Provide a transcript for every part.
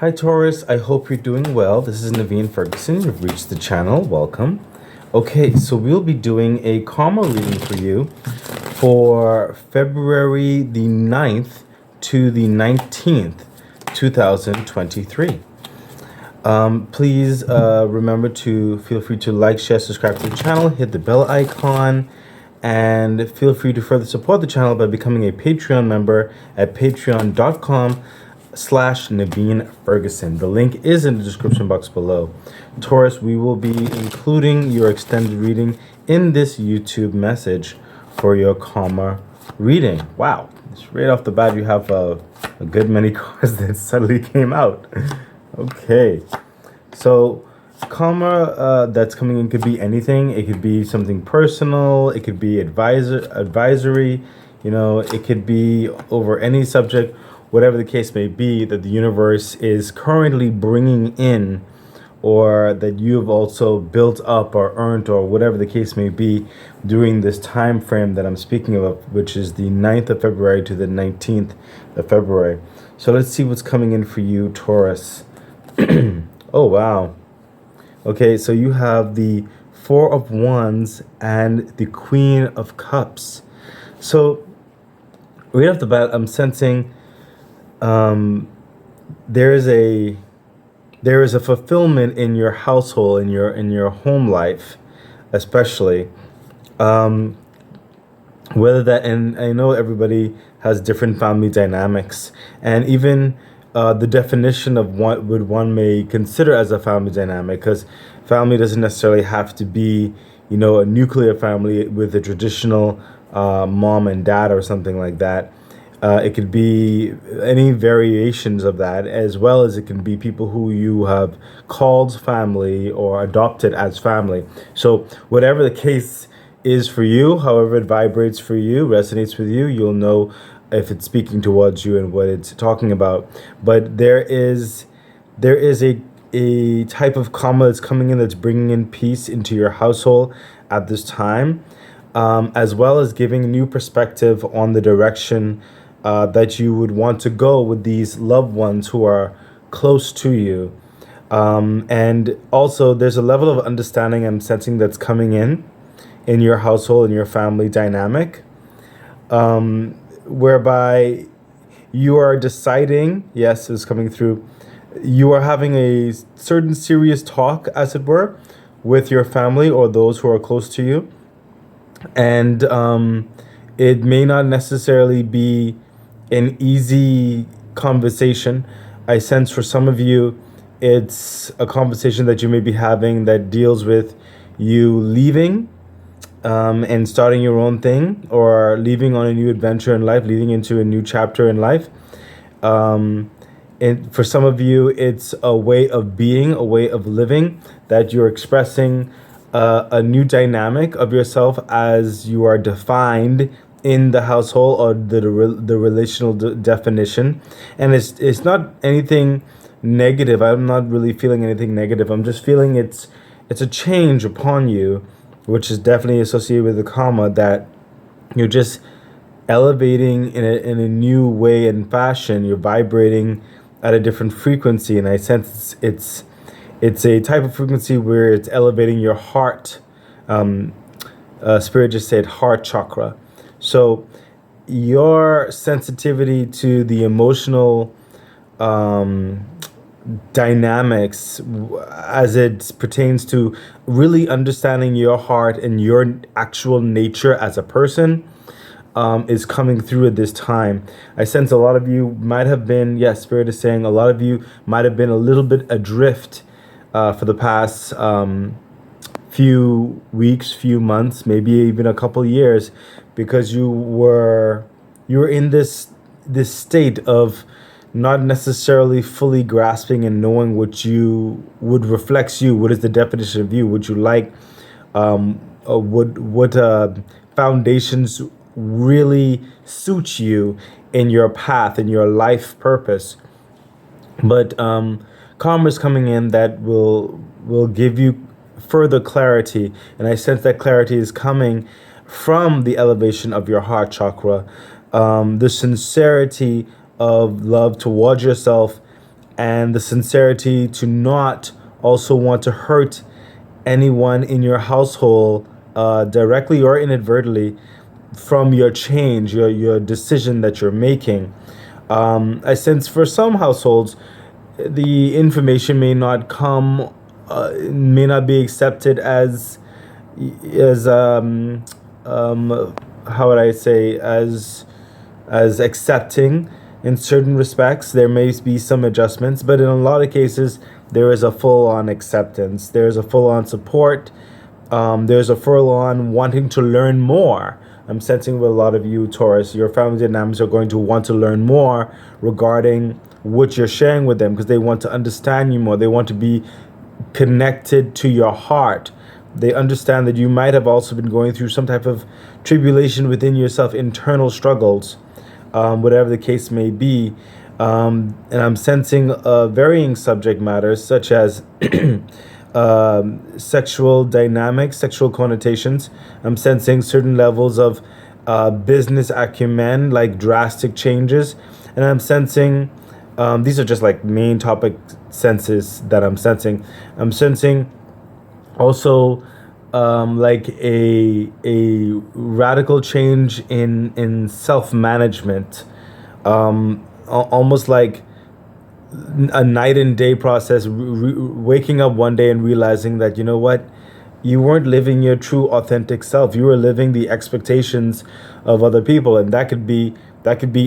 Hi Taurus, I hope you're doing well. This is Naveen Ferguson. You've reached the channel. Welcome. Okay, so we'll be doing a karma reading for you for February the 9th to the 19th, 2023. Please remember to feel free to like, share, subscribe to the channel, hit the bell icon, and feel free to further support the channel by becoming a Patreon member at patreon.com/Naveen Ferguson. The link is in the description box below. Taurus, we will be including your extended reading in this YouTube message for your karma reading. Wow, right off the bat, you have a good many cards that suddenly came out. Okay, so karma that's coming in could be anything. It could be something personal. It could be advisory. You know, it could be over any subject, whatever the case may be, that the universe is currently bringing in, or that you have also built up or earned, or whatever the case may be during this time frame that I'm speaking of, which is the 9th of February to the 19th of February. So let's see what's coming in for you, Taurus. Oh, wow. Okay, so you have the Four of Wands and the Queen of Cups. So right off the bat, I'm sensing there is a fulfillment in your household, in your home life, especially. Whether that, and I know everybody has different family dynamics, and even the definition of what would one may consider as a family dynamic, because family doesn't necessarily have to be, you know, a nuclear family with a traditional mom and dad or something like that. It could be any variations of that, as well as it can be people who you have called family or adopted as family. So whatever the case is for you, however it vibrates for you, resonates with you, you'll know if it's speaking towards you and what it's talking about. But there is a type of karma that's coming in, that's bringing in peace into your household at this time, as well as giving new perspective on the direction that you would want to go with these loved ones who are close to you. And also there's a level of understanding I'm sensing that's coming in your household, in your family dynamic, whereby you are deciding, yes, it's coming through, you are having a certain serious talk, as it were, with your family or those who are close to you. And it may not necessarily be an easy conversation. I sense for some of you, it's a conversation that you may be having that deals with you leaving and starting your own thing, or leaving on a new adventure in life, leading into a new chapter in life. And for some of you, it's a way of being, a way of living, that you're expressing a new dynamic of yourself as you are defined in the household, or the relational definition. And it's not anything negative. I'm not really feeling anything negative. I'm just feeling it's a change upon you, which is definitely associated with the karma, that you're just elevating in a new way and fashion. You're vibrating at a different frequency, and I sense it's a type of frequency where it's elevating your heart. Spirit just said heart chakra. So your sensitivity to the emotional dynamics as it pertains to really understanding your heart and your actual nature as a person is coming through at this time. I sense a lot of you might have been, yes, Spirit is saying a lot of you might have been a little bit adrift for the past few weeks, few months, maybe even a couple years, because you were in this state of not necessarily fully grasping and knowing what you would reflects you. What is the definition of you? Would you like what foundations really suit you in your path, in your life purpose? But karma is coming in that will give you further clarity, and I sense that clarity is coming from the elevation of your heart chakra, the sincerity of love towards yourself, and the sincerity to not also want to hurt anyone in your household, directly or inadvertently, from your change, your decision that you're making. I sense for some households, the information may not be accepted as how would I say, as accepting in certain respects. There may be some adjustments, but in a lot of cases, there is a full on acceptance. There's a full on support. There's a full on wanting to learn more. I'm sensing with a lot of you, Taurus, your family dynamics are going to want to learn more regarding what you're sharing with them because they want to understand you more. They want to be connected to your heart. They understand that you might have also been going through some type of tribulation within yourself, internal struggles, whatever the case may be. And I'm sensing varying subject matters such as sexual dynamics, sexual connotations. I'm sensing certain levels of business acumen, like drastic changes. And I'm sensing, these are just like main topic senses that I'm sensing. I'm sensing also like a radical change in self management, almost like a night and day process. Waking up one day and realizing that you know what, you weren't living your true authentic self. You were living the expectations of other people, and that could be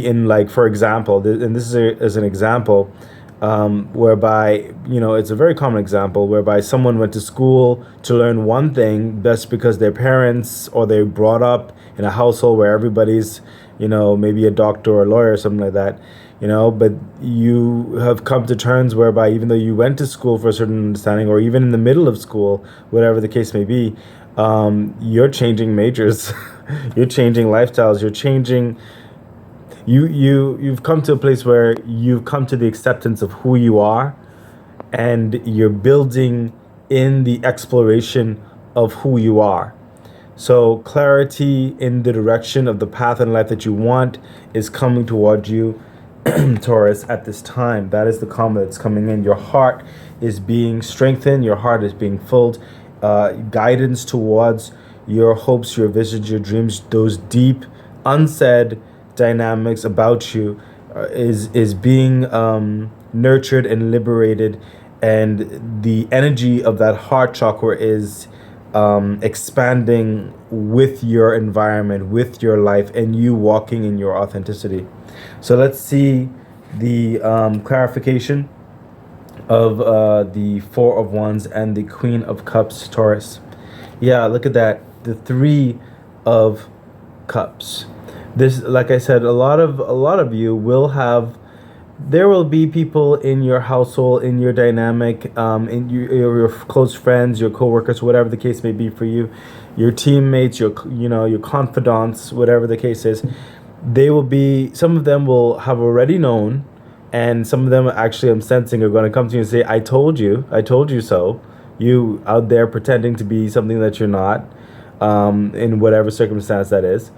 in, like, for example, and this is as an example, whereby, it's a very common example whereby someone went to school to learn one thing just because their parents or they brought up in a household where everybody's, maybe a doctor or a lawyer or something like that, but you have come to terms whereby even though you went to school for a certain understanding, or even in the middle of school, whatever the case may be, you're changing majors, you're changing lifestyles, you've come to a place where you've come to the acceptance of who you are, and you're building in the exploration of who you are. So clarity in the direction of the path in life that you want is coming toward you, Taurus, at this time. That is the karma that's coming in. Your heart is being strengthened. Your heart is being filled. Guidance towards your hopes, your visions, your dreams, those deep, unsaid dynamics about you is being nurtured and liberated, and the energy of that heart chakra is expanding with your environment, with your life, and you walking in your authenticity. So let's see the clarification of the Four of Wands and the Queen of Cups, Taurus. Yeah, look at that. The Three of Cups. This, like I said, a lot of you will have. There will be people in your household, in your dynamic, in your close friends, your coworkers, whatever the case may be for you, your teammates, your confidants, whatever the case is. They will be. Some of them will have already known, and some of them actually, I'm sensing, are going to come to you and say, I told you so." You out there pretending to be something that you're not, in whatever circumstance that is.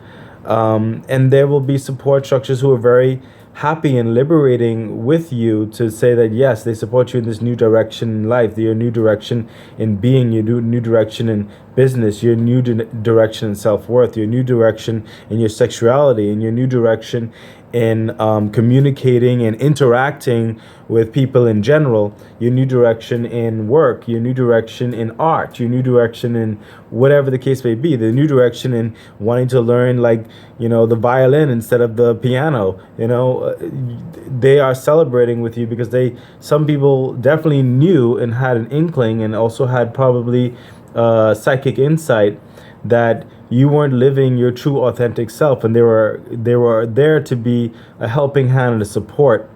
And there will be support structures who are very happy and liberating with you to say that yes, they support you in this new direction in life, your new direction in being, your new direction in business, your new direction in self-worth, your new direction in your sexuality, and your new direction in communicating and interacting with people in general, your new direction in work, your new direction in art, your new direction in whatever the case may be, the new direction in wanting to learn, like, the violin instead of the piano. They are celebrating with you because some people definitely knew and had an inkling, and also had probably psychic insight that you weren't living your true authentic self, and they were there to be a helping hand and a support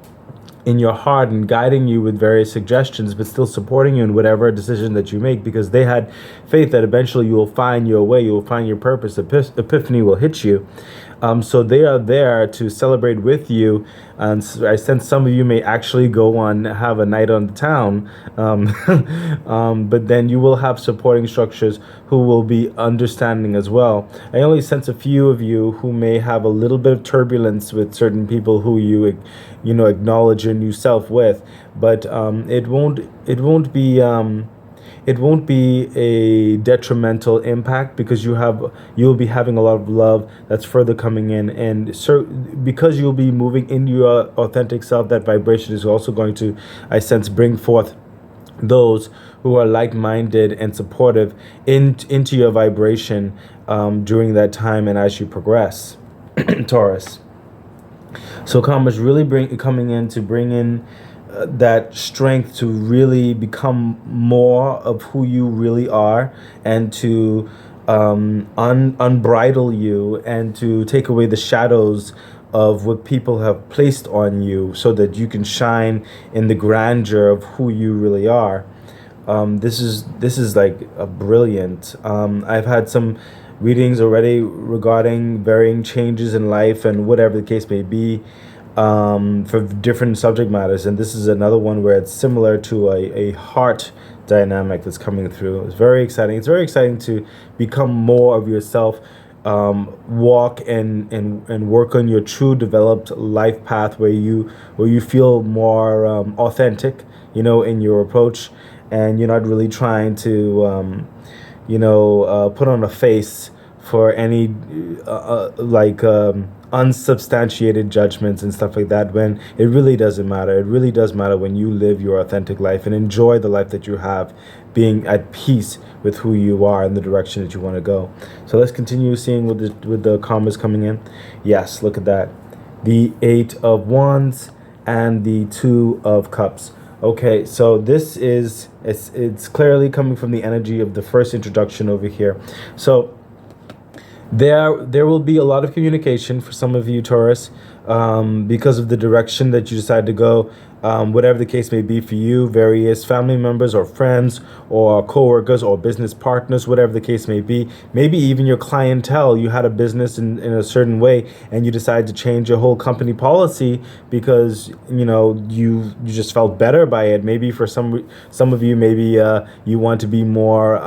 in your heart, and guiding you with various suggestions, but still supporting you in whatever decision that you make, because they had faith that eventually you will find your way, you will find your purpose, epiphany will hit you. So they are there to celebrate with you, and I sense some of you may actually go on have a night on the town. Um, but then you will have supporting structures who will be understanding as well. I only sense a few of you who may have a little bit of turbulence with certain people who you acknowledge your new self with, but it won't be a detrimental impact because you'll be having a lot of love that's further coming in, and so because you'll be moving into your authentic self, that vibration is also going to, I sense, bring forth those who are like-minded and supportive into your vibration during that time and as you progress. Taurus. So karma is really coming in to bring in that strength to really become more of who you really are, and to unbridle you, and to take away the shadows of what people have placed on you, so that you can shine in the grandeur of who you really are. This is like a brilliant. I've had some readings already regarding varying changes in life and whatever the case may be, for different subject matters, and this is another one where it's similar to a heart dynamic that's coming through. It's very exciting. It's very exciting to become more of yourself, walk and work on your true developed life path where you feel more authentic, in your approach, and you're not really trying to put on a face for any unsubstantiated judgments and stuff like that, when it really doesn't matter. It really does matter when you live your authentic life and enjoy the life that you have, being at peace with who you are and the direction that you want to go. So let's continue seeing with the karmas coming in. Yes, look at that. The 8 of Wands and the 2 of Cups. Okay, so this is, it's clearly coming from the energy of the first introduction over here. So there will be a lot of communication for some of you, Taurus, because of the direction that you decide to go. Whatever the case may be for you, various family members or friends or co-workers or business partners, whatever the case may be, maybe even your clientele. You had a business in a certain way and you decided to change your whole company policy because you just felt better by it. Maybe for some of you, maybe you want to be more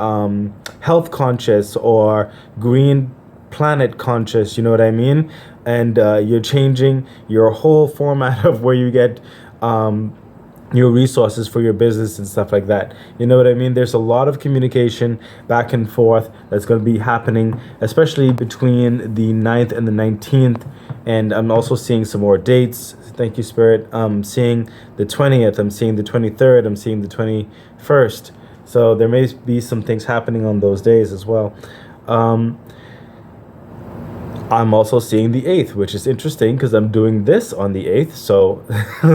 health conscious or green planet conscious, you know what I mean? And you're changing your whole format of where you get your resources for your business and stuff like that. You know what I mean? There's a lot of communication back and forth that's going to be happening, especially between the 9th and the 19th. And I'm also seeing some more dates. Thank you, Spirit. I'm seeing the 20th. I'm seeing the 23rd. I'm seeing the 21st. So there may be some things happening on those days as well. I'm also seeing the 8th, which is interesting because I'm doing this on the 8th. So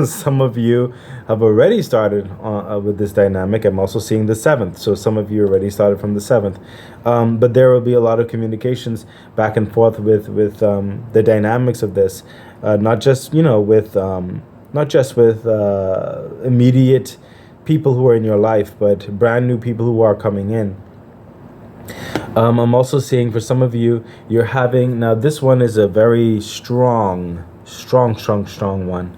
some of you have already started with this dynamic. I'm also seeing the 7th. So some of you already started from the 7th. But there will be a lot of communications back and forth with the dynamics of this. Not just with immediate people who are in your life, but brand new people who are coming in. I'm also seeing for some of you, you're having, now this one is a very strong one.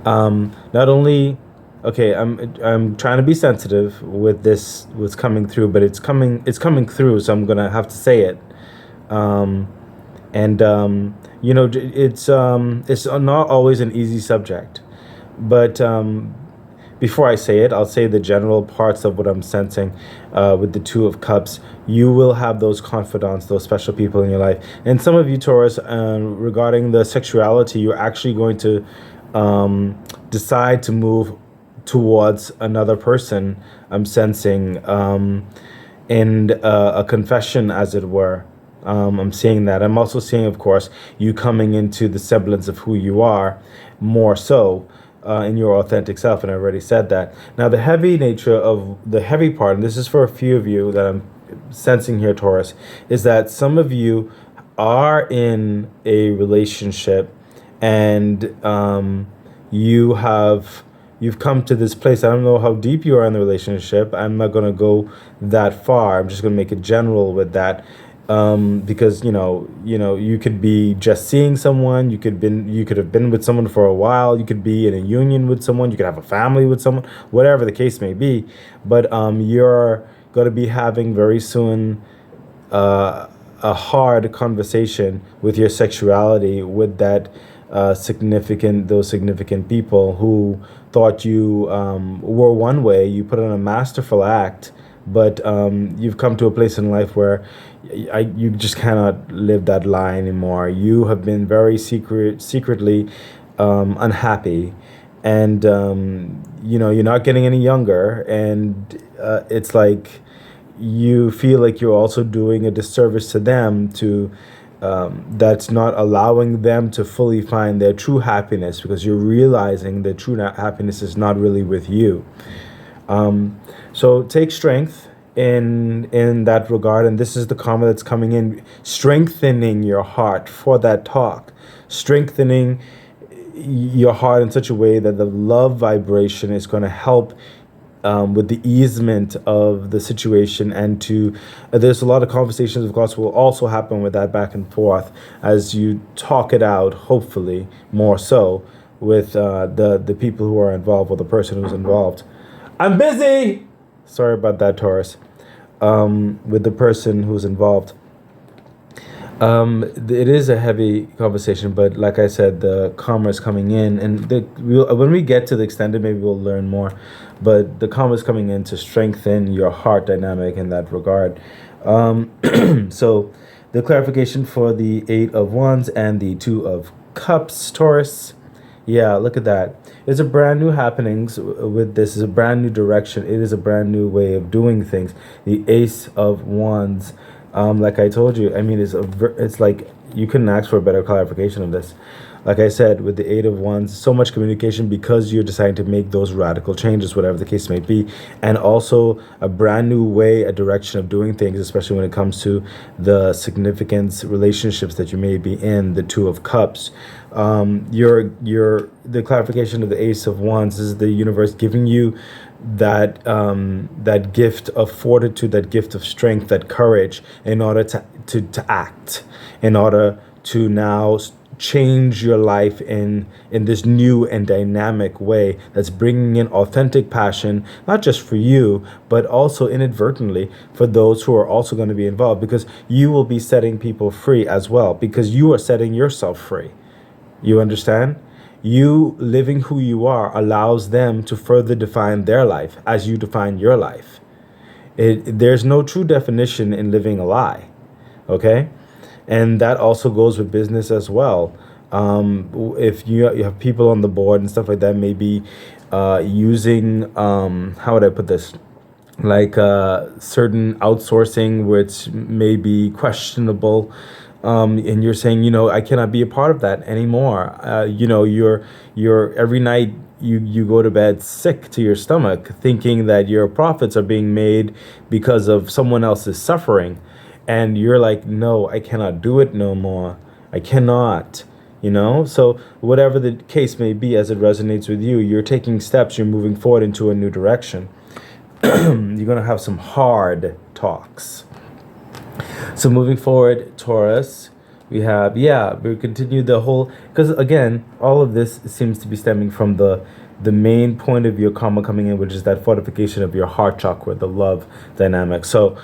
Not only, okay, I'm trying to be sensitive with this, what's coming through, but it's coming through, so I'm gonna have to say it. It's not always an easy subject, but before I say it, I'll say the general parts of what I'm sensing with the 2 of Cups. You will have those confidants, those special people in your life. And some of you, Taurus, regarding the sexuality, you're actually going to decide to move towards another person, I'm sensing, in a confession, as it were. I'm seeing that. I'm also seeing, of course, you coming into the semblance of who you are more so. In your authentic self, and I already said that. Now, the heavy nature of the heavy part, and this is for a few of you that I'm sensing here, Taurus, is that some of you are in a relationship, and you've come to this place. I don't know how deep you are in the relationship. I'm not going to go that far. I'm just going to make it general with that. Because you could be just seeing someone, you could have been with someone for a while, you could be in a union with someone, you could have a family with someone, whatever the case may be. But you're going to be having very soon uh, a hard conversation with your sexuality with that those significant people who thought you were one way. You put on a masterful act, but you've come to a place in life where you just cannot live that lie anymore. You have been very secretly unhappy, and you're not getting any younger, and it's like you feel like you're also doing a disservice to them to that's not allowing them to fully find their true happiness, because you're realizing that true happiness is not really with you. So take strength in that regard, and this is the karma that's coming in, strengthening your heart for that talk, strengthening your heart in such a way that the love vibration is going to help with the easement of the situation, and to there's a lot of conversations of course will also happen with that back and forth as you talk it out, hopefully more so with the people who are involved, or the person who's involved. I'm busy. Sorry about that, Taurus. With the person who's involved. It is a heavy conversation, but like I said, the karma is coming in, and when we get to the extended, maybe we'll learn more. But the karma is coming in to strengthen your heart dynamic in that regard. So, the clarification for the Eight of Wands and the Two of Cups, Taurus. Yeah, look at that. It's a brand new happenings with this. It's a brand new direction. It is a brand new way of doing things. The Ace of Wands. Like I told you, I mean, it's like you couldn't ask for a better clarification of this. Like I said, with the Eight of Wands, so much communication because you're deciding to make those radical changes, whatever the case may be, and also a brand new way, a direction of doing things, especially when it comes to the significance relationships that you may be in. The Two of Cups, the clarification of the Ace of Wands is the universe giving you that gift of fortitude, that gift of strength, that courage, in order to act, in order to now change your life in this new and dynamic way that's bringing in authentic passion, not just for you, but also inadvertently for those who are also going to be involved, because you will be setting people free as well, because you are setting yourself free. You understand? You living who you are allows them to further define their life as you define your life. There's no true definition in living a lie, okay? And that also goes with business as well. If you have people on the board and stuff like that, maybe using, how would I put this? Like certain outsourcing which may be questionable, and you're saying, I cannot be a part of that anymore. You're every night you go to bed sick to your stomach, thinking that your profits are being made because of someone else's suffering, and you're like, no, I cannot do it no more. I cannot. So whatever the case may be, as it resonates with you, you're taking steps, you're moving forward into a new direction. You're going to have some hard talks. So moving forward, Taurus, we continue the whole, because again, all of this seems to be stemming from the main point of your karma coming in, which is that fortification of your heart chakra, the love dynamic. So,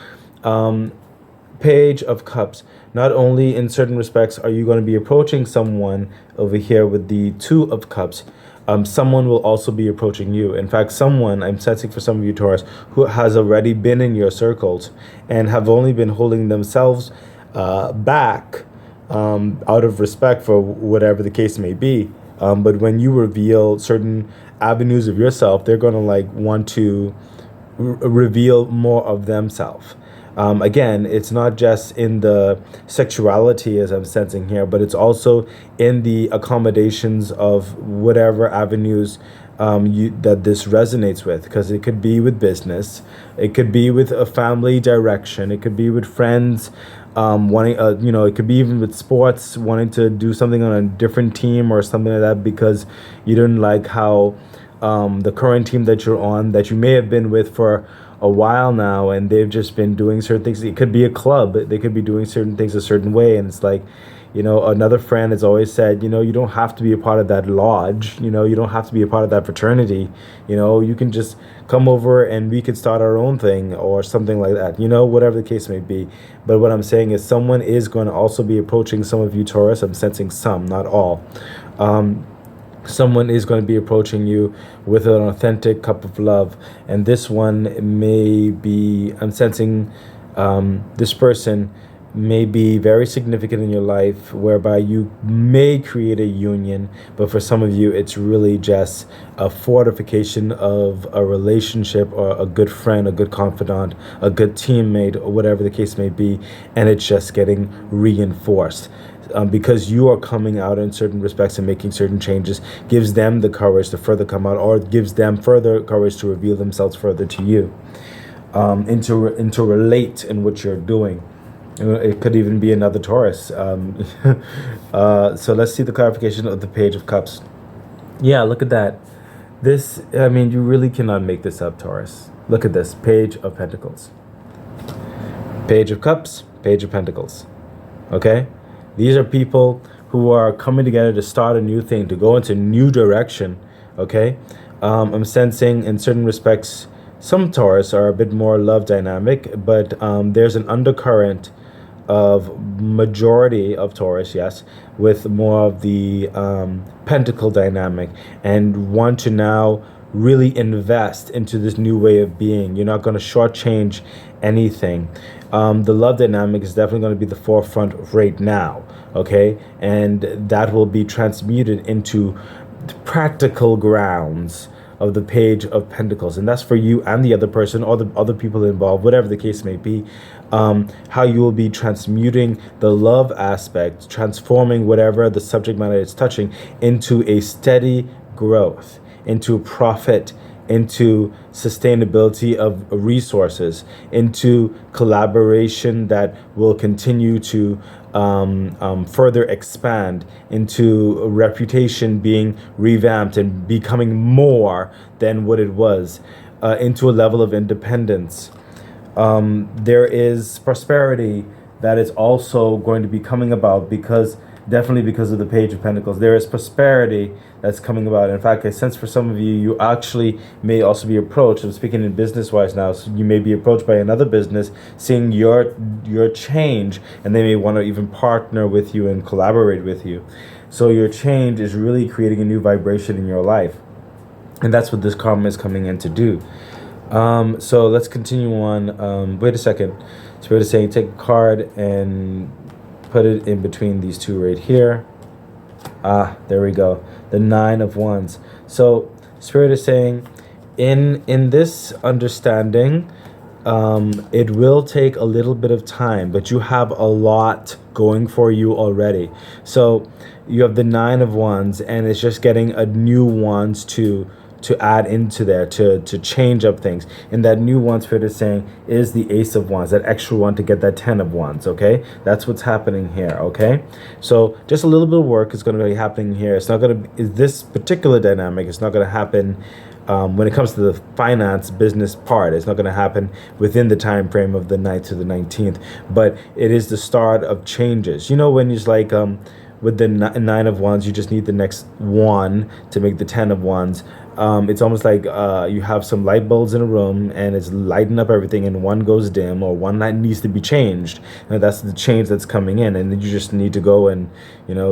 Page of Cups. Not only in certain respects are you going to be approaching someone over here with the Two of Cups, someone will also be approaching you. In fact, someone, I'm sensing for some of you Taurus, who has already been in your circles and have only been holding themselves back out of respect for whatever the case may be. But when you reveal certain avenues of yourself, they're going to want to reveal more of themselves. Again, it's not just in the sexuality, as I'm sensing here, but it's also in the accommodations of whatever avenues that this resonates with, because it could be with business, it could be with a family direction, it could be with friends wanting, it could be even with sports, wanting to do something on a different team or something like that because you didn't like how the current team that you're on, that you may have been with for a while now, and they've just been doing certain things. It could be a club. They could be doing certain things a certain way, and it's like, another friend has always said, you don't have to be a part of that lodge. You don't have to be a part of that fraternity. You can just come over and we could start our own thing or something like that. Whatever the case may be. But what I'm saying is someone is going to also be approaching some of you, Taurus. I'm sensing some, not all. Someone is going to be approaching you with an authentic cup of love, and this one may be, I'm sensing, this person may be very significant in your life, whereby you may create a union, but for some of you it's really just a fortification of a relationship, or a good friend, a good confidant, a good teammate, or whatever the case may be, and it's just getting reinforced. Because you are coming out in certain respects and making certain changes, gives them the courage to further come out, or gives them further courage to reveal themselves further to you, and to relate in what you're doing. It could even be another Taurus. So let's see the clarification of the Page of Cups. Yeah, look at that. You really cannot make this up, Taurus. Look at this, Page of Pentacles. Page of Cups, Page of Pentacles. Okay? These are people who are coming together to start a new thing, to go into a new direction, okay? I'm sensing in certain respects, some Taurus are a bit more love dynamic, but there's an undercurrent of majority of Taurus, yes, with more of the pentacle dynamic, and want to now really invest into this new way of being. You're not going to shortchange anything. The love dynamic is definitely going to be the forefront right now, okay? And that will be transmuted into practical grounds of the Page of Pentacles. And that's for you and the other person, or the other people involved, whatever the case may be. How you will be transmuting the love aspect, transforming whatever the subject matter is touching into a steady growth, into profit, into sustainability of resources, into collaboration that will continue to further expand, into a reputation being revamped and becoming more than what it was, into a level of independence. There is prosperity that is also going to be coming about, definitely because of the Page of Pentacles. There is prosperity that's coming about. In fact, I sense for some of you, you actually may also be approached. I'm speaking in business-wise now, so you may be approached by another business, seeing your change, and they may want to even partner with you and collaborate with you. So your change is really creating a new vibration in your life, and that's what this karma is coming in to do. So let's continue on. Wait a second. Spirit is saying take a card and put it in between these two right here. There we go. The Nine of Wands. So Spirit is saying in this understanding, it will take a little bit of time, but you have a lot going for you already. So you have the Nine of Wands, and it's just getting a new wands to add into there, to change up things. And that new wand, Spirit is saying, is the Ace of Wands, that extra one to get that 10 of Wands, okay? That's what's happening here, okay? So just a little bit of work is going to be happening here. It's not going to, this particular dynamic, it's not going to happen when it comes to the finance business part. It's not going to happen within the time frame of the 9th to the 19th, but it is the start of changes. When it's like, with the Nine of Wands, you just need the next one to make the 10 of Wands. It's almost like you have some light bulbs in a room, and it's lighting up everything, and one goes dim, or one light needs to be changed. And that's the change that's coming in, and then you just need to go and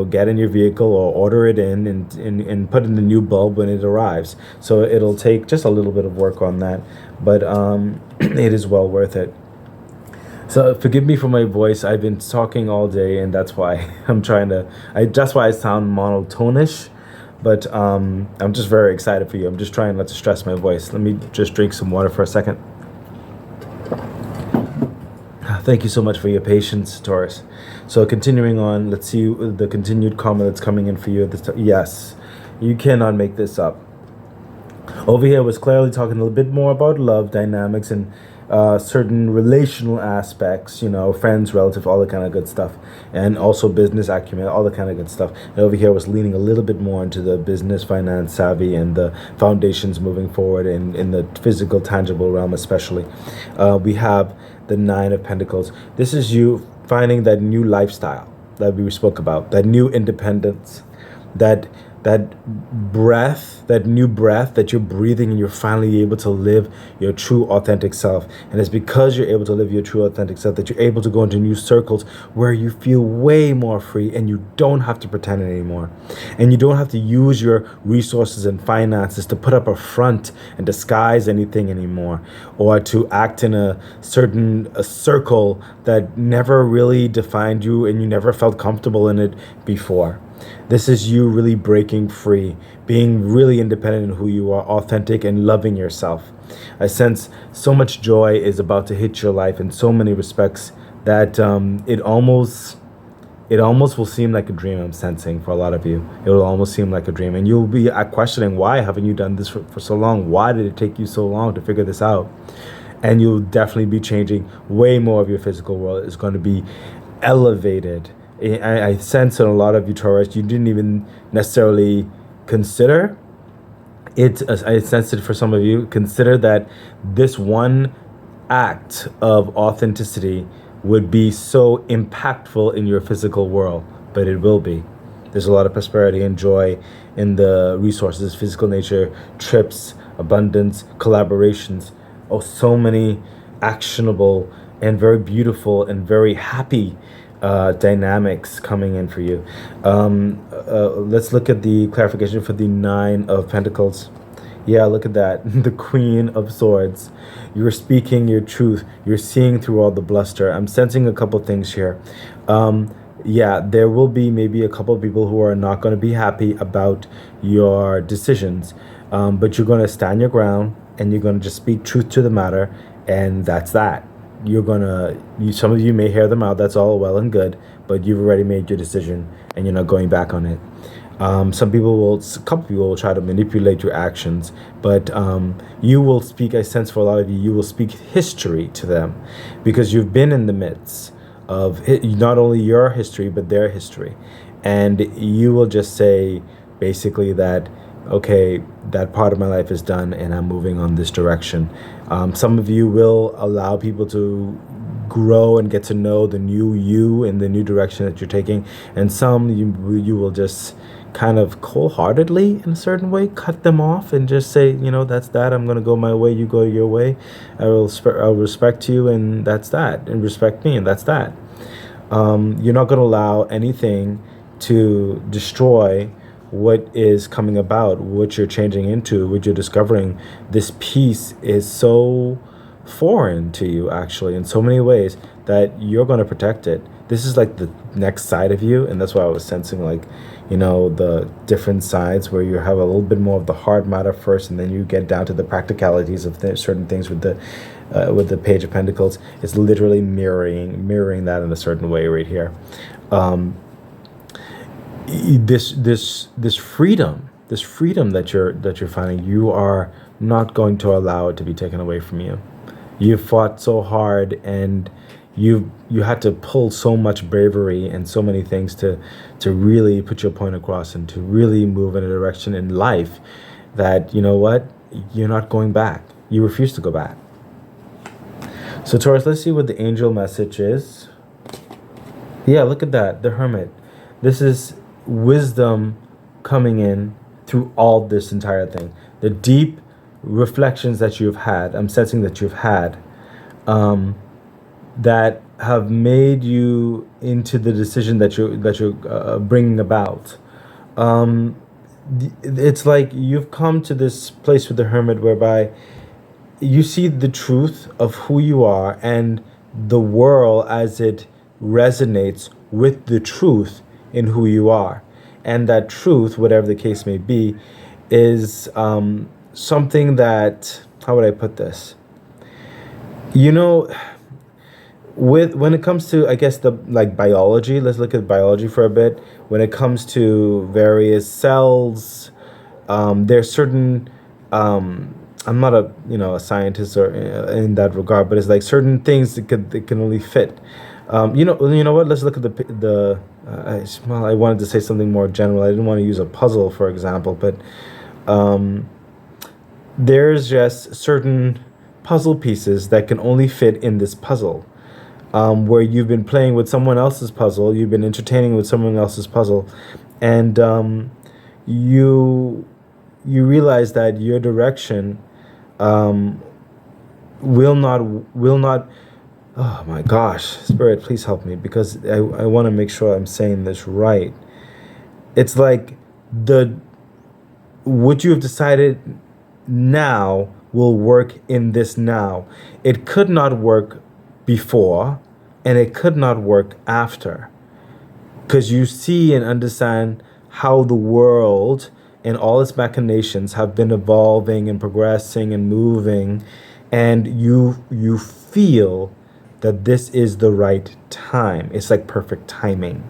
get in your vehicle or order it in and put in the new bulb when it arrives. So it'll take just a little bit of work on that, but it is well worth it. So forgive me for my voice. I've been talking all day, and that's why that's why I sound monotonish. But I'm just very excited for you. I'm just trying not to stress my voice. Let me just drink some water for a second. Thank you so much for your patience, Taurus. So continuing on, let's see the continued karma that's coming in for you. Yes, you cannot make this up. Over here was clearly talking a little bit more about love dynamics and certain relational aspects, friends, relatives, all the kind of good stuff, and also business acumen, all the kind of good stuff. And over here was leaning a little bit more into the business, finance savvy, and the foundations moving forward in the physical, tangible realm, especially. We have the Nine of Pentacles. This is you finding that new lifestyle that we spoke about, that new independence, that that new breath that you're breathing, and you're finally able to live your true authentic self. And it's because you're able to live your true authentic self that you're able to go into new circles where you feel way more free, and you don't have to pretend anymore, and you don't have to use your resources and finances to put up a front and disguise anything anymore, or to act in a circle that never really defined you and you never felt comfortable in it before. This is you really breaking free, being really independent in who you are, authentic, and loving yourself. I sense so much joy is about to hit your life in so many respects that it almost will seem like a dream. I'm sensing for a lot of you, it will almost seem like a dream, and you'll be questioning, why haven't you done this for so long? Why did it take you so long to figure this out? And you'll definitely be changing. Way more of your physical world is going to be elevated. I sense in a lot of you Taurus, you didn't even necessarily consider it. I sense it for some of you. Consider that this one act of authenticity would be so impactful in your physical world, but it will be. There's a lot of prosperity and joy in the resources, physical nature, trips, abundance, collaborations. Oh, so many actionable and very beautiful and very happy dynamics coming in for you. Let's look at the clarification for the Nine of Pentacles. Yeah, look at that. The Queen of Swords. You're speaking your truth. You're seeing through all the bluster. I'm sensing a couple things here. Yeah, there will be maybe a couple of people who are not going to be happy about your decisions, but you're going to stand your ground, and you're going to just speak truth to the matter, and that's that. Some of you may hear them out. That's all well and good, but you've already made your decision, and you're not going back on it. A couple people will try to manipulate your actions, but you will speak. I sense for a lot of you, you will speak history to them, because you've been in the midst of not only your history but their history, and you will just say basically that, okay, that part of my life is done and I'm moving on this direction. Some of you will allow people to grow and get to know the new you in the new direction that you're taking, and some you will just kind of cold-heartedly, in a certain way, cut them off and just say, that's that. I'm going to go my way, you go your way. I'll respect you, and that's that, and respect me, and that's that. You're not going to allow anything to destroy what is coming about, what you're changing into, what you're discovering. This piece is so foreign to you, actually, in so many ways, that you're going to protect it. This is like the next side of you, and that's why I was sensing, like, the different sides, where you have a little bit more of the hard matter first, and then you get down to the practicalities of certain things with the Page of Pentacles. It's literally mirroring that in a certain way right here. This freedom that you're finding, you are not going to allow it to be taken away from you. You fought so hard, and you had to pull so much bravery and so many things to really put your point across, and to really move in a direction in life that, you're not going back. You refuse to go back. So Taurus, let's see what the angel message is. Yeah, look at that, the Hermit. This is wisdom coming in through all this entire thing. The deep reflections that you've had, I'm sensing that you've had, that have made you into the decision that you're bringing about. It's like you've come to this place with the Hermit whereby you see the truth of who you are, and the world as it resonates with the truth in who you are. And that truth, whatever the case may be, is something that, how would I put this? When it comes to, I guess, the biology, let's look at biology for a bit. When it comes to various cells, there's certain I'm not a a scientist or in that regard, but it's like certain things that can only fit. You know what? Let's look at the. Well, I wanted to say something more general. I didn't want to use a puzzle, for example, but um, there's just certain puzzle pieces that can only fit in this puzzle. Where you've been playing with someone else's puzzle, you've been entertaining with someone else's puzzle, and you you realize that your direction um, will not. Oh my gosh, Spirit, please help me because I want to make sure I'm saying this right. It's like the what you have decided now will work in this now. It could not work before, and it could not work after, because you see and understand how the world and all its machinations have been evolving and progressing and moving, and you feel that this is the right time. It's like perfect timing.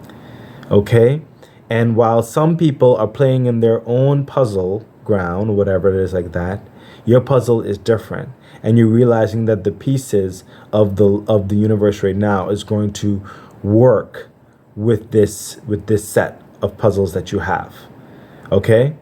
Okay? And while some people are playing in their own puzzle ground, whatever it is like that, your puzzle is different. And you're realizing that the pieces of the universe right now is going to work with this set of puzzles that you have. Okay?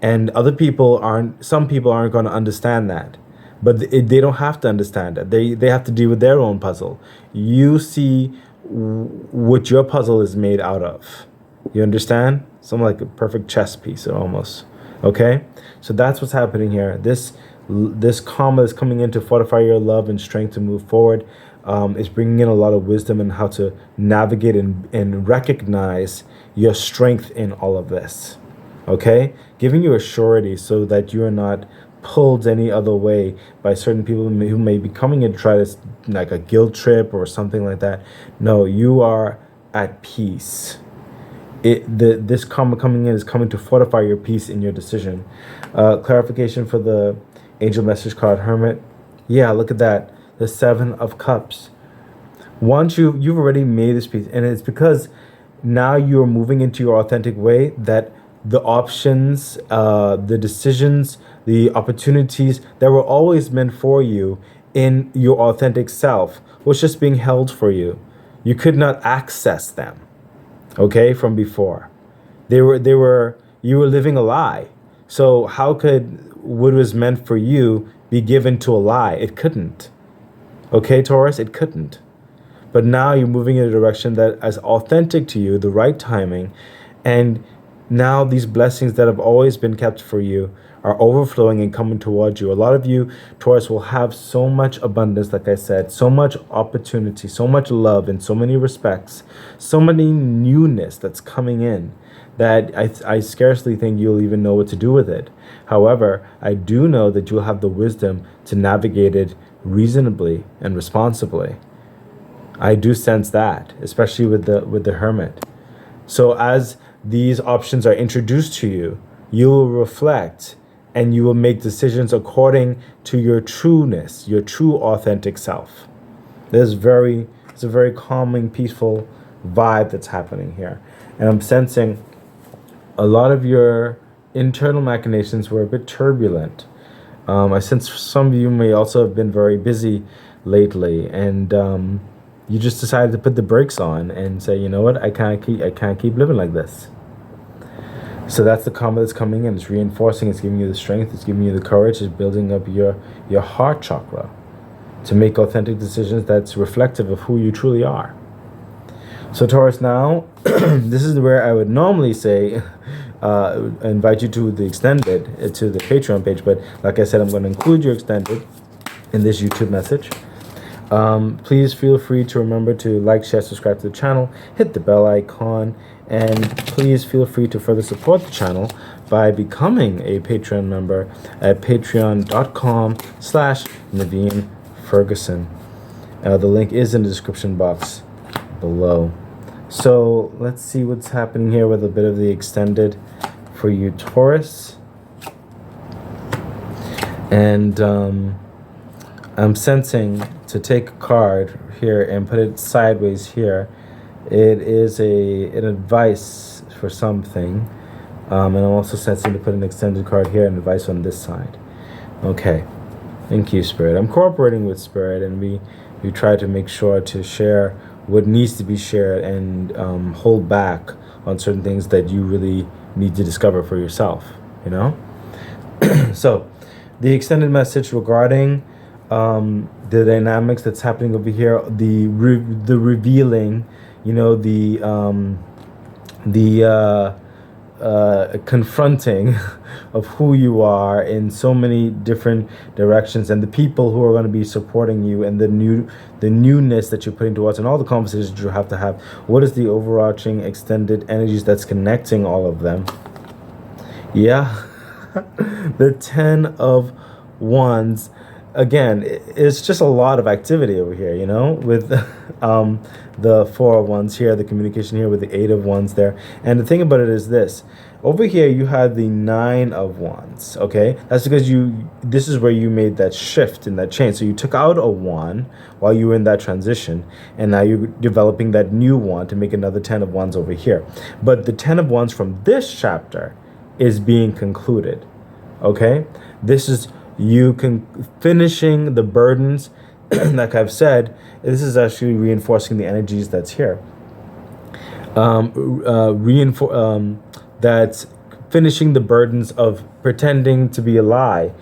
And some people aren't going to understand that. But they don't have to understand that. They have to deal with their own puzzle. You see what your puzzle is made out of. You understand? Something like a perfect chess piece almost. Okay? So that's what's happening here. This karma is coming in to fortify your love and strength to move forward. It's bringing in a lot of wisdom and how to navigate and recognize your strength in all of this. Okay? Giving you a surety so that you are not pulled any other way by certain people who may be coming in to try to, like a guilt trip or something like that. No, you are at peace. This karma coming in is coming to fortify your peace in your decision. Clarification for the angel message card Hermit. Yeah, look at that. The 7 of Cups. Once you've already made this peace, and it's because now you're moving into your authentic way, that the options, the decisions, the opportunities that were always meant for you in your authentic self was just being held for you. You could not access them, okay, from before. You were living a lie. So how could what was meant for you be given to a lie? It couldn't. Okay, Taurus, it couldn't. But now you're moving in a direction that is authentic to you, the right timing, and now these blessings that have always been kept for you are overflowing and coming towards you. A lot of you, Taurus, will have so much abundance, like I said, so much opportunity, so much love in so many respects, so many newness that's coming in that I scarcely think you'll even know what to do with it. However, I do know that you'll have the wisdom to navigate it reasonably and responsibly. I do sense that, especially with the Hermit. So as these options are introduced to you, you will reflect and you will make decisions according to your trueness, your true authentic self. It's a very calming, peaceful vibe that's happening here. And I'm sensing a lot of your internal machinations were a bit turbulent. I sense some of you may also have been very busy lately, and you just decided to put the brakes on and say, you know what, I can't keep living like this. So that's the karma that's coming in. It's reinforcing. It's giving you the strength. It's giving you the courage. It's building up your heart chakra to make authentic decisions that's reflective of who you truly are. So Taurus, now this is where I would normally say invite you to the extended, to the Patreon page, but like I said, I'm going to include your extended in this YouTube message. Please feel free to remember to like, share, subscribe to the channel, hit the bell icon, and please feel free to further support the channel by becoming a Patreon member at patreon.com/Naveen Ferguson. The link is in the description box below. So let's see what's happening here with a bit of the extended for you, Taurus. And I'm sensing to take a card here and put it sideways here. It is an advice for something. And I'm also sensing to put an extended card here and advice on this side. Okay. Thank you, Spirit. I'm cooperating with Spirit, and we try to make sure to share what needs to be shared and hold back on certain things that you really need to discover for yourself. You know. So, the extended message regarding the dynamics that's happening over here, the revealing, the confronting of who you are in so many different directions, and the people who are going to be supporting you, and the newness that you're putting towards, and all the conversations you have to have. What is the overarching extended energies that's connecting all of them? Yeah. The 10 of Wands, again, it's just a lot of activity over here, with the 4 of Wands here, the communication here with the 8 of Wands there. And the thing about it is this. Over here, you had the 9 of Wands, okay? That's because this is where you made that shift in that chain. So you took out a wand while you were in that transition, and now you're developing that new wand to make another 10 of Wands over here. But the 10 of Wands from this chapter is being concluded, okay? This is you finishing the burdens. Like I've said, this is actually reinforcing the energies that's here. That's finishing the burdens of pretending to be a lie.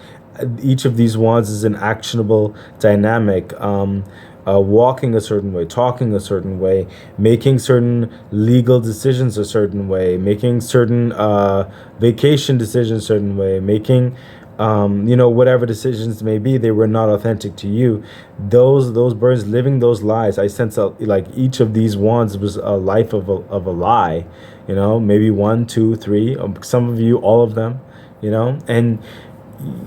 Each of these wands is an actionable dynamic. Walking a certain way, talking a certain way, making certain legal decisions a certain way, making certain vacation decisions a certain way, making whatever decisions may be, they were not authentic to you. Those birds living those lies, I sense like each of these wands was a life of a lie. Maybe 1, 2, 3. Some of you, all of them. And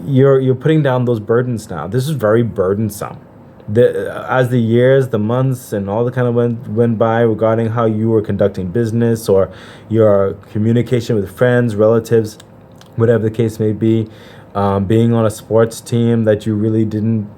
you're putting down those burdens now. This is very burdensome. As the years, the months, and all the kind of went by regarding how you were conducting business or your communication with friends, relatives, whatever the case may be, being on a sports team that you really didn't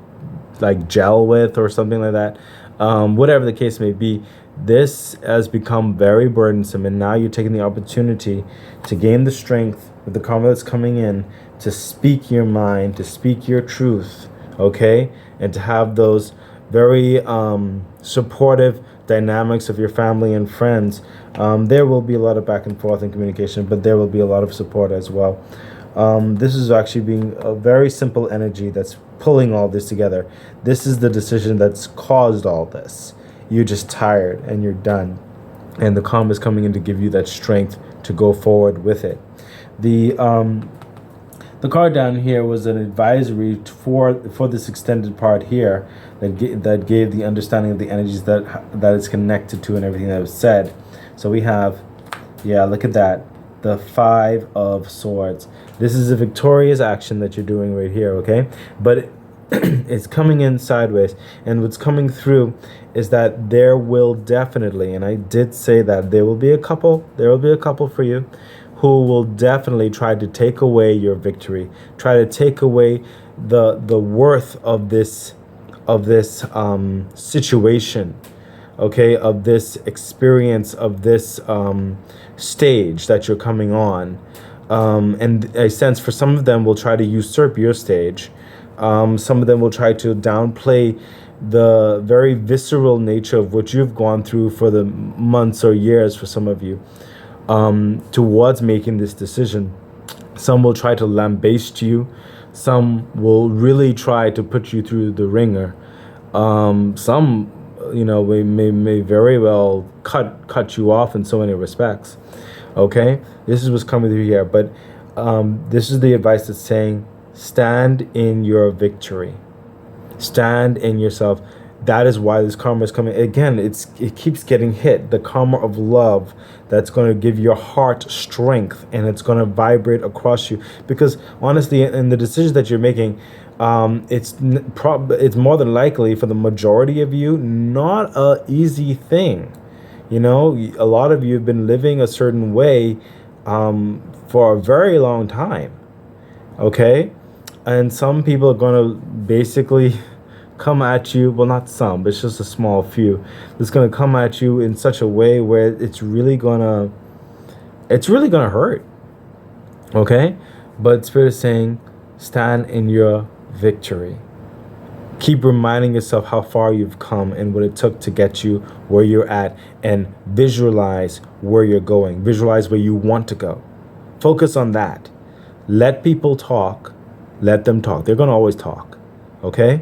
like gel with or something like that, whatever the case may be, this has become very burdensome, and now you're taking the opportunity to gain the strength with the karma that's coming in to speak your mind, to speak your truth, okay? And to have those very supportive dynamics of your family and friends. There will be a lot of back and forth in communication, but there will be a lot of support as well. This is actually being a very simple energy that's pulling all this together. This is the decision that's caused all this. You're just tired and you're done. And the karma is coming in to give you that strength to go forward with it. The card down here was an advisory for this extended part here that gave the understanding of the energies that it's connected to and everything that was said. So we have, look at that, the 5 of Swords. This is a victorious action that you're doing right here, okay? But it's coming in sideways, and what's coming through is that there will definitely, and I did say that there will be a couple for you who will definitely try to take away your victory, try to take away the worth of this situation, okay, of this experience, of this stage that you're coming on. And I sense for some of them will try to usurp your stage. Some of them will try to downplay the very visceral nature of what you've gone through for the months or years for some of you, towards making this decision. Some will try to lambaste you. Some will really try to put you through the ringer. Some, we may very well cut you off in so many respects. Okay, this is what's coming through here. But this is the advice that's saying, stand in your victory. Stand in yourself. That is why this karma is coming. Again, it keeps getting hit. The karma of love that's going to give your heart strength, and it's going to vibrate across you. Because honestly, in the decisions that you're making, it's more than likely for the majority of you not a easy thing. A lot of you have been living a certain way for a very long time. Okay, and some people are going to basically come at you, well, not some, but it's just a small few that's going to come at you in such a way where it's really gonna hurt. Okay, but Spirit is saying, Stand in your victory. Keep reminding yourself how far you've come and what it took to get you where you're at, and visualize where you're going. Visualize where you want to go. Focus on that. Let people talk. Let them talk. They're going to always talk. Okay?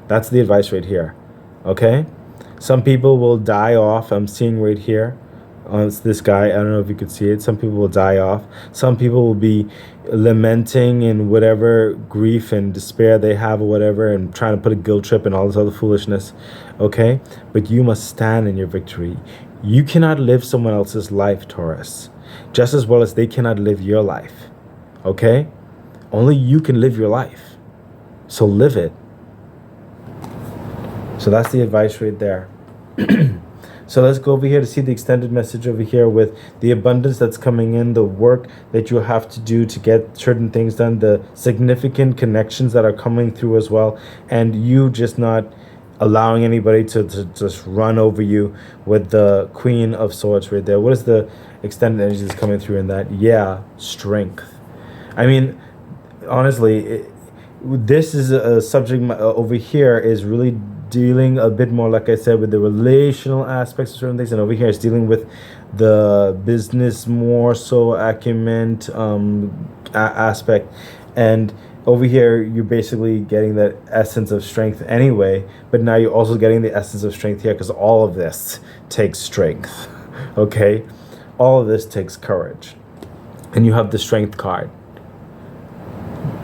That's the advice right here. Okay? Some people will die off. I'm seeing right here. It's this guy. I don't know if you could see it. Some people will die off. Some people will be lamenting in whatever grief and despair they have or whatever, and trying to put a guilt trip and all this other foolishness. Okay? But you must stand in your victory. You cannot live someone else's life, Taurus, just as well as they cannot live your life. Okay? Only you can live your life. So live it. So that's the advice right there. So let's go over here to see the extended message over here with the abundance that's coming in, the work that you have to do to get certain things done, the significant connections that are coming through as well, and you just not allowing anybody to just run over you with the Queen of Swords right there. What is the extended energy that's coming through in that? Yeah, strength. I mean, honestly, this is a subject over here is really dealing a bit more, like I said, with the relational aspects of certain things, and over here it's dealing with the business more so acumen aspect, and over here you're basically getting that essence of strength anyway, but now you're also getting the essence of strength here because all of this takes strength. Okay, all of this takes courage, and you have the strength card.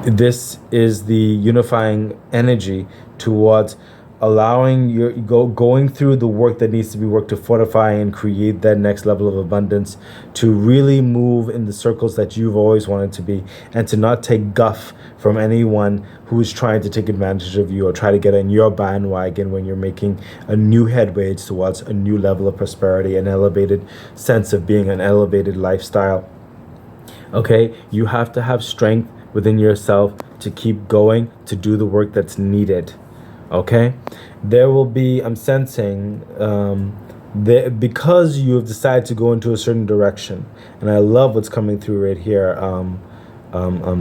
This is the unifying energy towards allowing your going through the work that needs to be worked to fortify and create that next level of abundance, to really move in the circles that you've always wanted to be, and to not take guff from anyone who's trying to take advantage of you or try to get in your bandwagon when you're making a new headway towards a new level of prosperity, an elevated sense of being, an elevated lifestyle. Okay, you have to have strength within yourself to keep going, to do the work that's needed. Okay, there will be, I'm sensing, because you have decided to go into a certain direction, and I love what's coming through right here,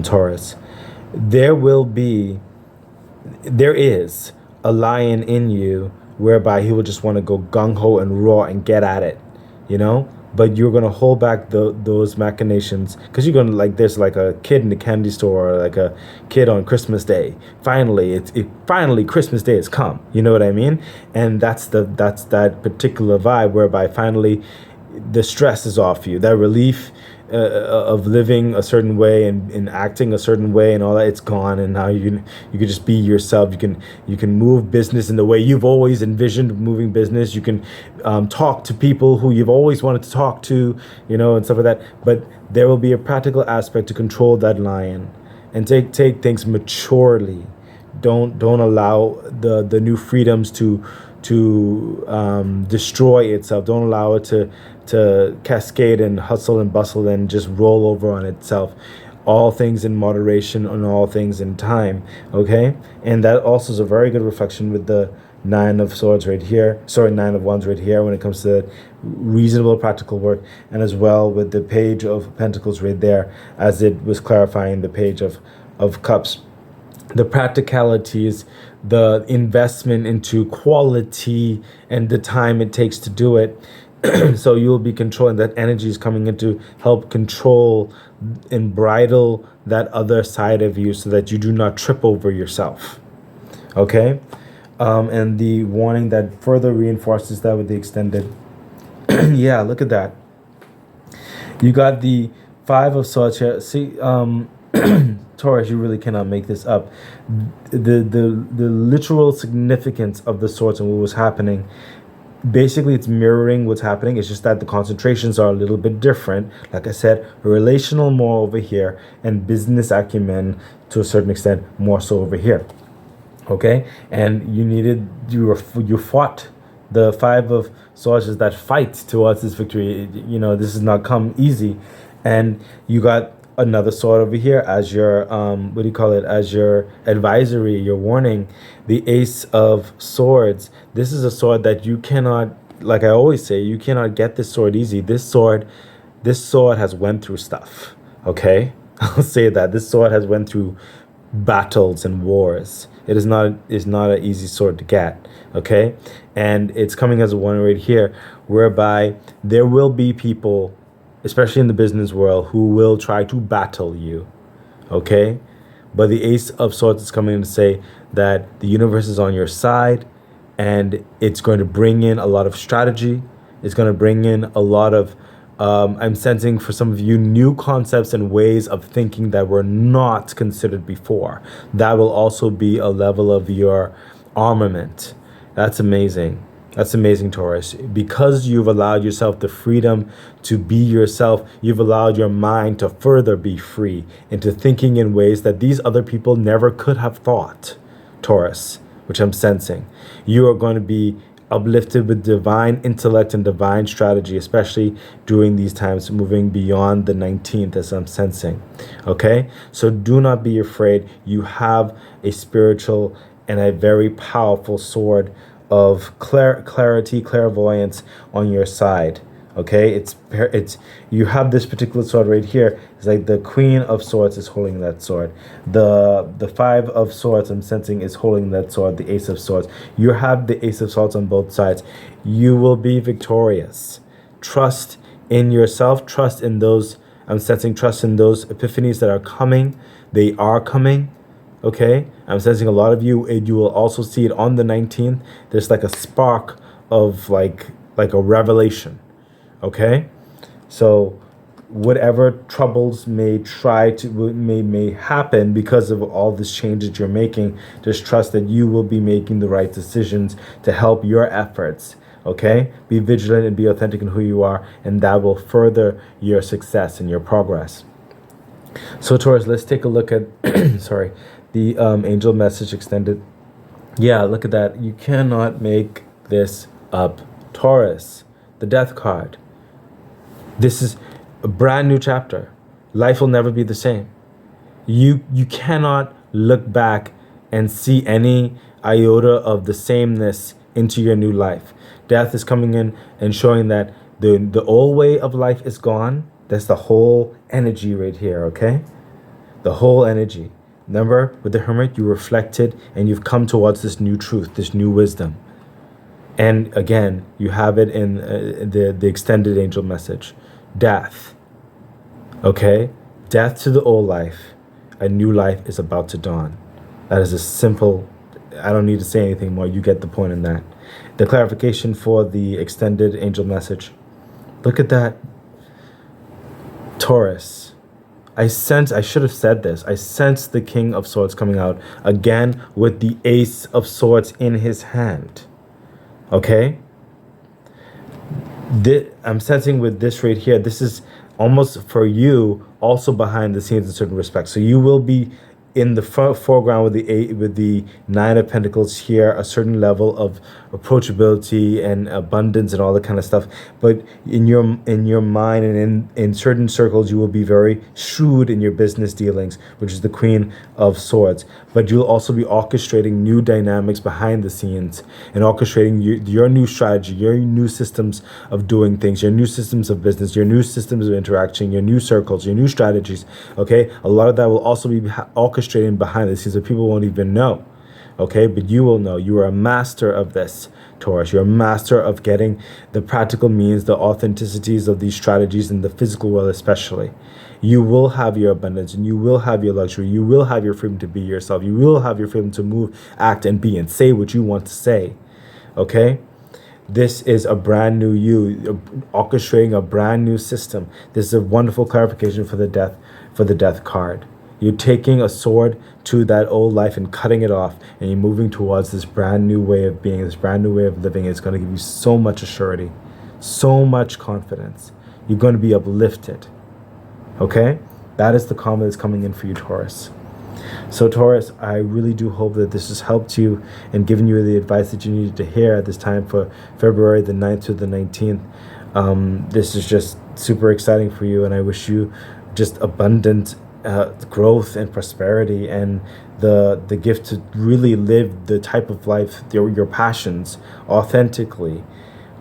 Taurus. There is a lion in you whereby he will just want to go gung-ho and raw and get at it, you know? But you're going to hold back those machinations, because you're going to, like, there's like a kid in the candy store, or like a kid on Christmas Day. Finally, finally Christmas Day has come. You know what I mean? And that's that particular vibe whereby finally the stress is off you. That relief of living a certain way and acting a certain way and all that, it's gone, and now you can just be yourself. You can move business in the way you've always envisioned moving business. You can talk to people who you've always wanted to talk to, you know, and stuff like that. But there will be a practical aspect to control that lion and take things maturely. Don't allow the new freedoms to destroy itself. Don't allow it to cascade and hustle and bustle and just roll over on itself. All things in moderation and all things in time. Okay, and that also is a very good reflection with the Nine of Wands right here, when it comes to reasonable practical work, and as well with the Page of Pentacles right there, as it was clarifying the Page of Cups. The practicalities, the investment into quality, and the time it takes to do it. So you'll be controlling that. Energy is coming in to help control and bridle that other side of you so that you do not trip over yourself. Okay? And the warning that further reinforces that with the extended. Yeah, look at that. You got the Five of Swords here. See, Taurus, you really cannot make this up. The literal significance of the swords and what was happening, basically it's mirroring what's happening. It's just that the concentrations are a little bit different. Like I said, relational more over here, and business acumen to a certain extent more so over here. Okay, and you fought. The Five of Swords is that fight towards this victory. You know, this has not come easy, and you got another sword over here as your as your advisory, your warning. The Ace of Swords. This is a sword that you cannot, like I always say, you cannot get this sword easy. This sword has went through stuff. Okay, I'll say that this sword has went through battles and wars. It is not an easy sword to get, okay? And it's coming as a one right here, whereby there will be people, especially in the business world, who will try to battle you, okay? But the Ace of Swords is coming in to say that the universe is on your side, and it's going to bring in a lot of strategy. It's going to bring in a lot of, I'm sensing for some of you, new concepts and ways of thinking that were not considered before. That will also be a level of your armament. That's amazing. That's amazing, Taurus. Because you've allowed yourself the freedom to be yourself, you've allowed your mind to further be free into thinking in ways that these other people never could have thought, Taurus, which I'm sensing. You are going to be uplifted with divine intellect and divine strategy, especially during these times, moving beyond the 19th, as I'm sensing. Okay? So do not be afraid. You have a spiritual and a very powerful sword of clarity, clairvoyance on your side. Okay, it's you have this particular sword right here. It's like the Queen of Swords is holding that sword. The Five of Swords I'm sensing is holding that sword. The Ace of Swords. You have the Ace of Swords on both sides. You will be victorious. Trust in yourself. Trust in those. I'm sensing trust in those epiphanies that are coming. They are coming. Okay, I'm sensing a lot of you. And you will also see it on the 19th. There's like a spark of like a revelation. Okay, so whatever troubles may happen because of all this change that you're making, just trust that you will be making the right decisions to help your efforts. Okay, be vigilant and be authentic in who you are, and that will further your success and your progress. So Taurus, let's take a look at sorry, the angel message extended. Yeah, look at that. You cannot make this up, Taurus. The Death card. This is a brand new chapter. Life will never be the same. You cannot look back and see any iota of the sameness into your new life. Death is coming in and showing that the old way of life is gone. That's the whole energy right here, okay? The whole energy. Remember, with the Hermit, you reflected and you've come towards this new truth, this new wisdom. And again, you have it in the extended angel message. Death. Okay? Death to the old life. A new life is about to dawn. That is a simple, I don't need to say anything more. You get the point in that. The clarification for the extended angel message. Look at that. Taurus. I should have said this. I sense the King of Swords coming out again with the Ace of Swords in his hand. Okay? I'm sensing with this right here, this is almost for you also behind the scenes in certain respects. So you will be in the foreground with the Nine of Pentacles here, a certain level of approachability and abundance and all that kind of stuff. But in your mind and in certain circles, you will be very shrewd in your business dealings, which is the Queen of Swords. But you'll also be orchestrating new dynamics behind the scenes and orchestrating your new strategy, your new systems of doing things, your new systems of business, your new systems of interaction, your new circles, your new strategies. Okay, a lot of that will also be orchestrating behind the scenes that people won't even know. Okay, but you will know. You are a master of this, Taurus. You're a master of getting the practical means, the authenticities of these strategies in the physical world especially. You will have your abundance and you will have your luxury. You will have your freedom to be yourself. You will have your freedom to move, act, and be and say what you want to say. Okay? This is a brand new you, orchestrating a brand new system. This is a wonderful clarification for the death card. You're taking a sword to that old life and cutting it off, and you're moving towards this brand new way of being, this brand new way of living. It's going to give you so much assurity, so much confidence. You're going to be uplifted. Okay? That is the karma that's coming in for you, Taurus. So Taurus, I really do hope that this has helped you and given you the advice that you needed to hear at this time for February the 9th to the 19th. This is just super exciting for you, and I wish you just abundant growth and prosperity and the gift to really live the type of life, your passions authentically,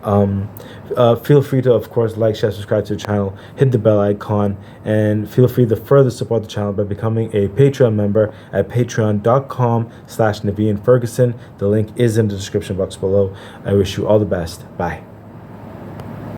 Feel free to, of course, like, share, subscribe to the channel, hit the bell icon, and feel free to further support the channel by becoming a Patreon member at patreon.com/Naveen Ferguson. The link is in the description box below. I wish you all the best. Bye.